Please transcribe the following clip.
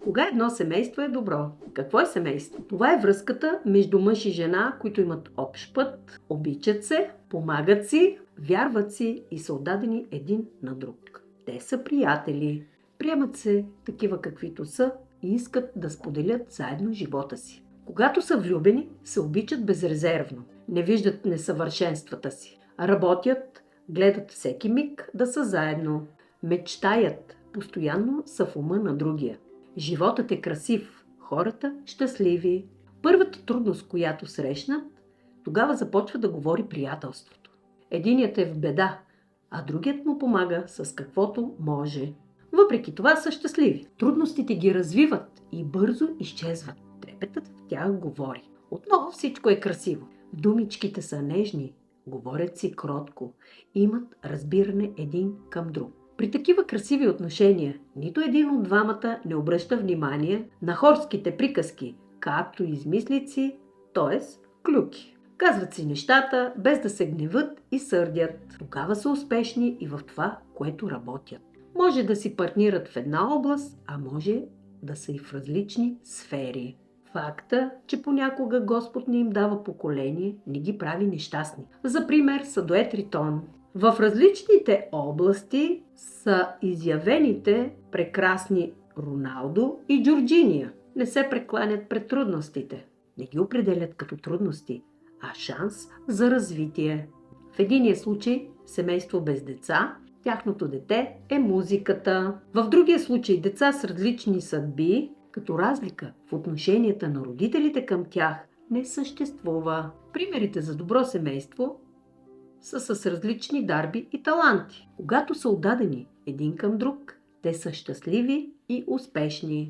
Кога едно семейство е добро? Какво е семейство? Това е връзката между мъж и жена, които имат общ път, обичат се, помагат си, вярват си и са отдадени един на друг. Те са приятели, приемат се такива каквито са и искат да споделят заедно живота си. Когато са влюбени, се обичат безрезервно, не виждат несъвършенствата си, работят, гледат всеки миг да са заедно, мечтаят, постоянно са в ума на другия. Животът е красив, хората щастливи. Първата трудност, която срещнат, тогава започва да говори приятелството. Единият е в беда, а другият му помага с каквото може. Въпреки това са щастливи. Трудностите ги развиват и бързо изчезват. Трепетът в тях говори. Отново всичко е красиво. Думичките са нежни, говорят си кротко, имат разбиране един към друг. При такива красиви отношения, нито един от двамата не обръща внимание на хорските приказки, както и измислици, т.е. клюки. Казват си нещата, без да се гневат и сърдят. Тогава са успешни и в това, което работят. Може да си партнират в една област, а може да са и в различни сфери. Факта, че понякога Господ не им дава поколение, не ги прави нещастни. За пример са дует Ритон. В различните области са изявените прекрасни Роналдо и Джорджиния. Не се прекланят пред трудностите. Не ги определят като трудности, а шанс за развитие. В единия случай семейство без деца, тяхното дете е музиката. В другия случай деца с различни съдби, като разлика в отношенията на родителите към тях не съществува. Примерите за добро семейство са с различни дарби и таланти. Когато са отдадени един към друг, те са щастливи и успешни.